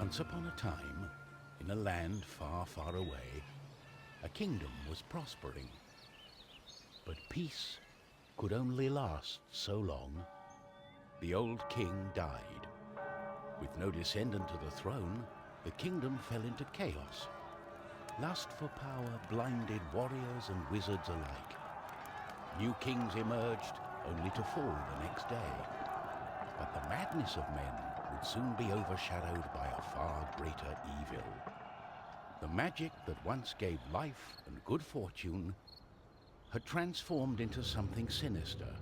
Once upon a time, in a land far, far away, a kingdom was prospering. But peace could only last so long. The old king died. With no descendant to the throne, the kingdom fell into chaos. Lust for power blinded warriors and wizards alike. New kings emerged, only to fall the next day. But the madness of men would soon be overshadowed by a far greater evil. The magic that once gave life and good fortune had transformed into something sinister.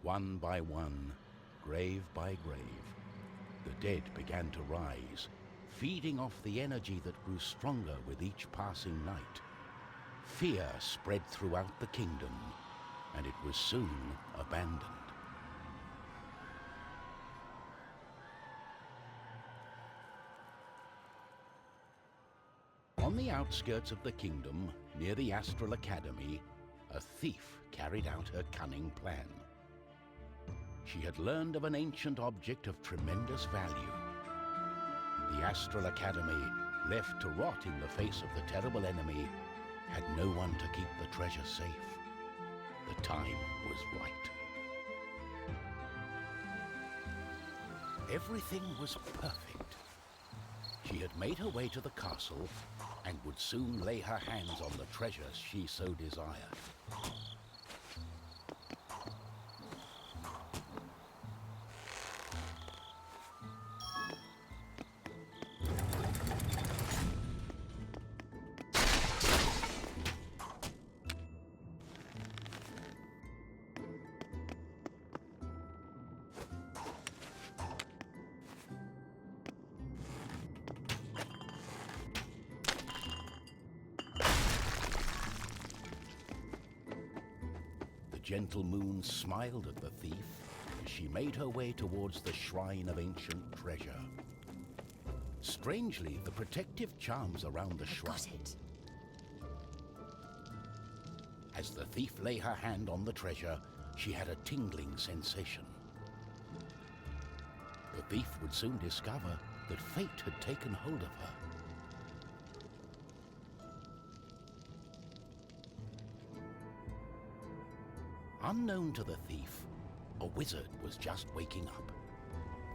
One by one, grave by grave, the dead began to rise, feeding off the energy that grew stronger with each passing night. Fear spread throughout the kingdom, and it was soon abandoned. On the outskirts of the kingdom, near the Astral Academy, a thief carried out her cunning plan. She had learned of an ancient object of tremendous value. The Astral Academy, left to rot in the face of the terrible enemy, had no one to keep the treasure safe. The time was right. Everything was perfect. She had made her way to the castle and would soon lay her hands on the treasures she so desired. The gentle moon smiled at the thief as she made her way towards the shrine of ancient treasure. Strangely, the protective charms around the shrine... Got it. As the thief lay her hand on the treasure, she had a tingling sensation. The thief would soon discover that fate had taken hold of her. Unknown to the thief, a wizard was just waking up.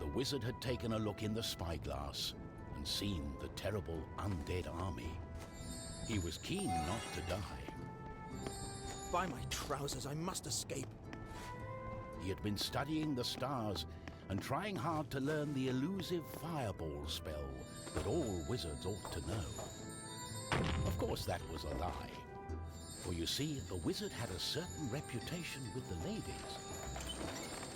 The wizard had taken a look in the spyglass and seen the terrible undead army. He was keen not to die. By my trousers, I must escape. He had been studying the stars and trying hard to learn the elusive fireball spell that all wizards ought to know. Of course, that was a lie. For you see, the wizard had a certain reputation with the ladies.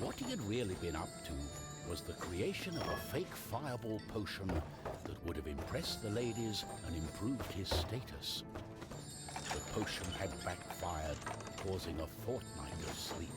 What he had really been up to was the creation of a fake fireball potion that would have impressed the ladies and improved his status. The potion had backfired, causing a fortnight of sleep.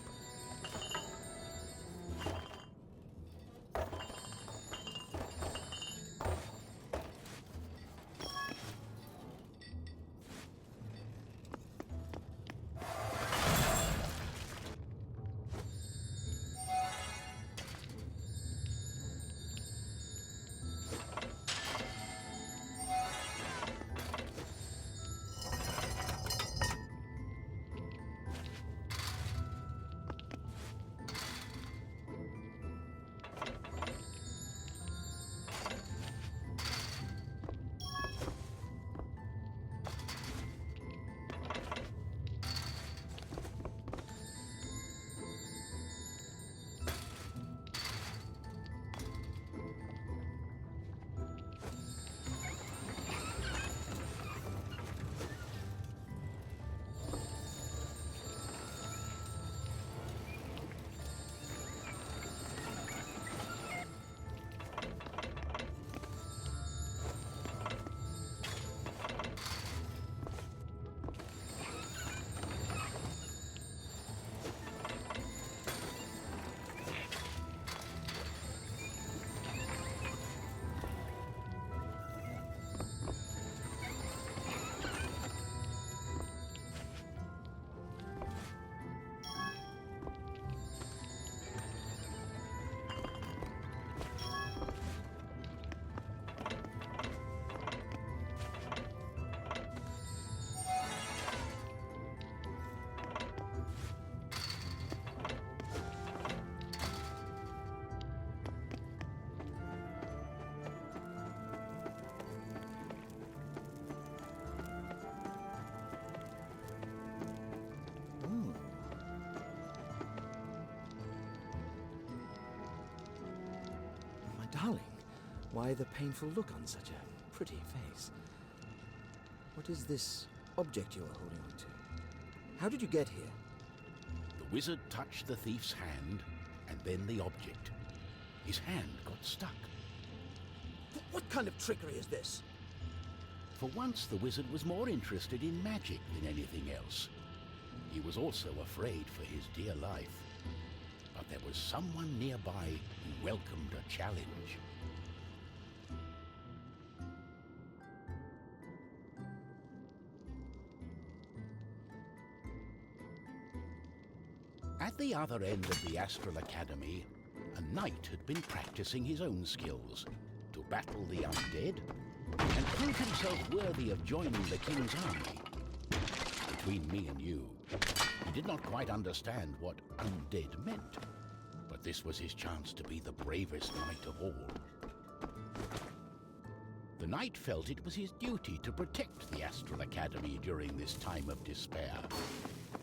Darling, why the painful look on such a pretty face? What is this object you are holding on to? How did you get here? The wizard touched the thief's hand, and then the object. His hand got stuck. What kind of trickery is this? For once, the wizard was more interested in magic than anything else. He was also afraid for his dear life. But there was someone nearby who welcomed a challenge. At the other end of the Astral Academy, a knight had been practicing his own skills to battle the undead and prove himself worthy of joining the king's army. Between me and you, he did not quite understand what undead meant, but this was his chance to be the bravest knight of all. The knight felt it was his duty to protect the Astral Academy during this time of despair.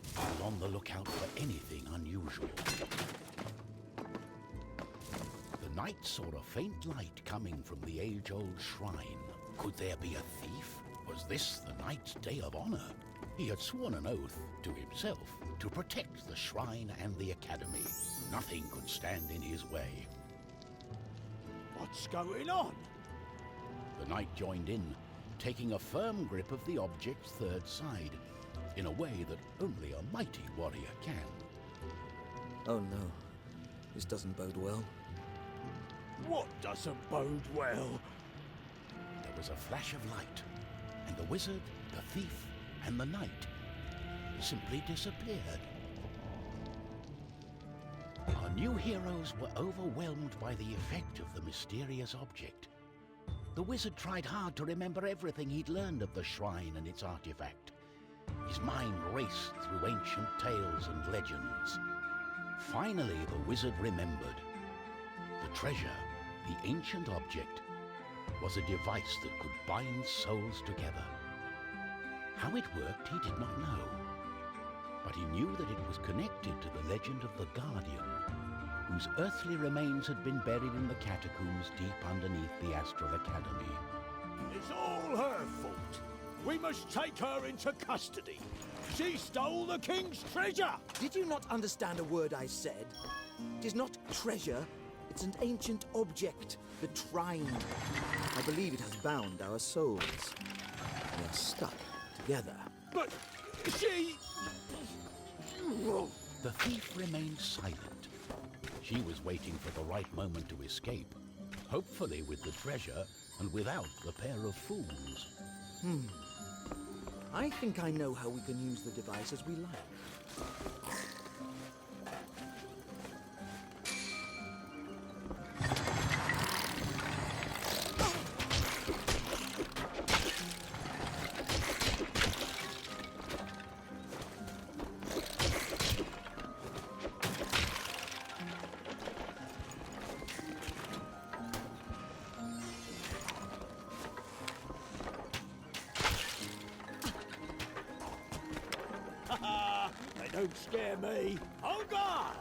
He was on the lookout for anything unusual. The knight saw a faint light coming from the age-old shrine. Could there be a thief? Was this the knight's day of honor? He had sworn an oath to himself to protect the shrine and the academy. Nothing could stand in his way. What's going on? The knight joined in, taking a firm grip of the object's third side, in a way that only a mighty warrior can. Oh no, this doesn't bode well. What doesn't bode well? There was a flash of light, and the wizard, the thief, and the knight simply disappeared. Our new heroes were overwhelmed by the effect of the mysterious object. The wizard tried hard to remember everything he'd learned of the shrine and its artifact. His mind raced through ancient tales and legends. Finally, the wizard remembered. The treasure, the ancient object, was a device that could bind souls together. How it worked, he did not know. But he knew that it was connected to the legend of the Guardian, whose earthly remains had been buried in the catacombs deep underneath the Astral Academy. It's all her fault. We must take her into custody. She stole the king's treasure! Did you not understand a word I said? It is not treasure, it's an ancient object, the Trine. I believe it has bound our souls. We are stuck together. But she... The thief remained silent. She was waiting for the right moment to escape, hopefully with the treasure and without the pair of fools. I think I know how we can use the device as we like. They don't scare me. Oh, God!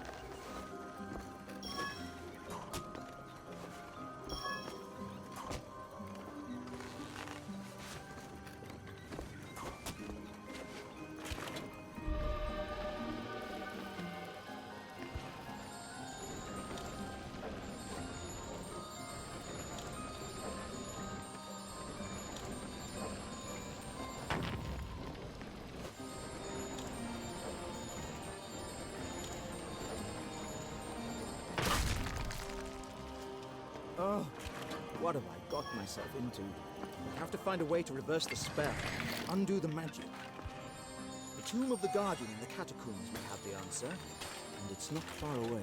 Oh, what have I got myself into? I have to find a way to reverse the spell, undo the magic. The tomb of the Guardian in the catacombs may have the answer, and it's not far away.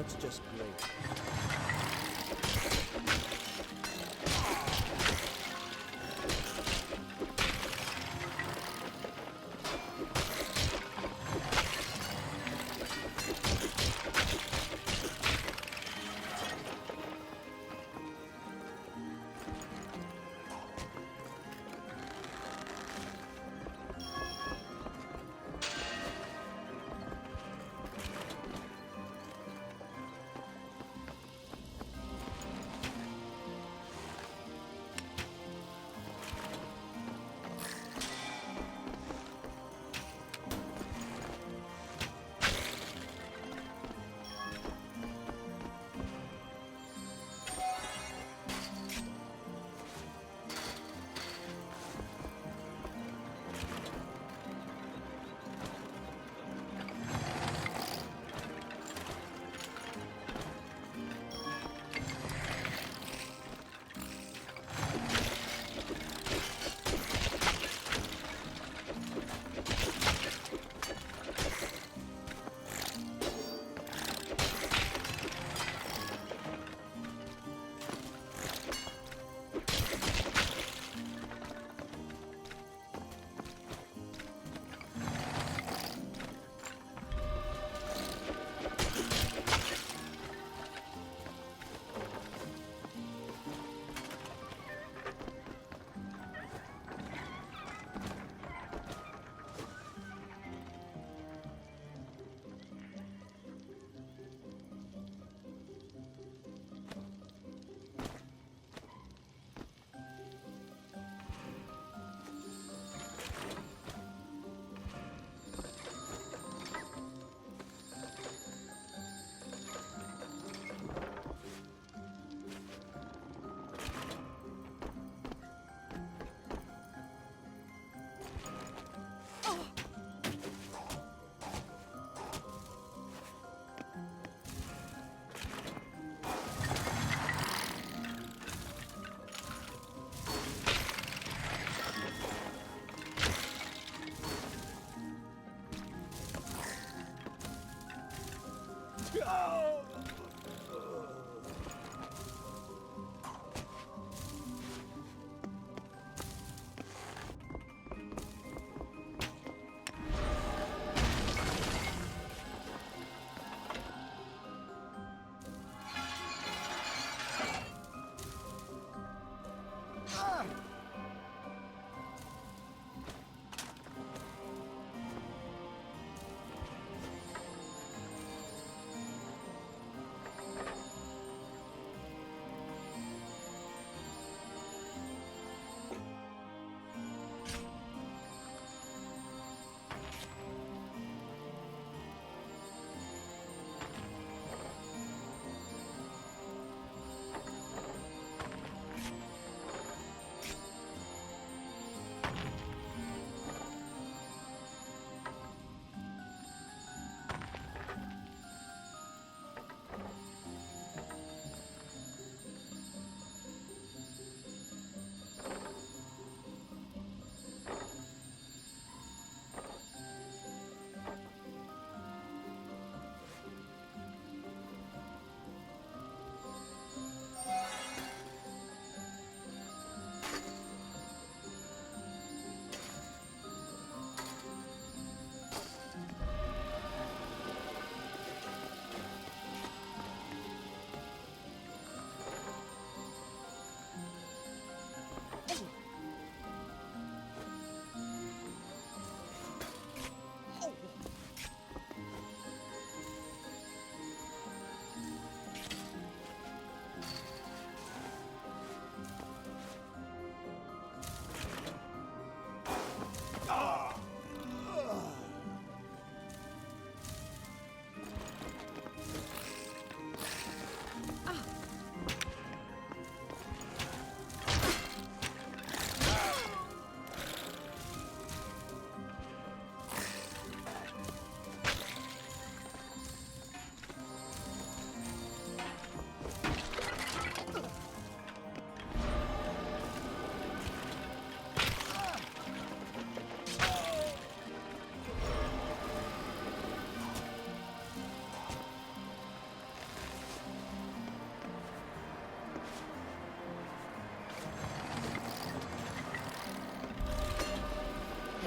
looks just great.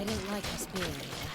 They didn't like us being here.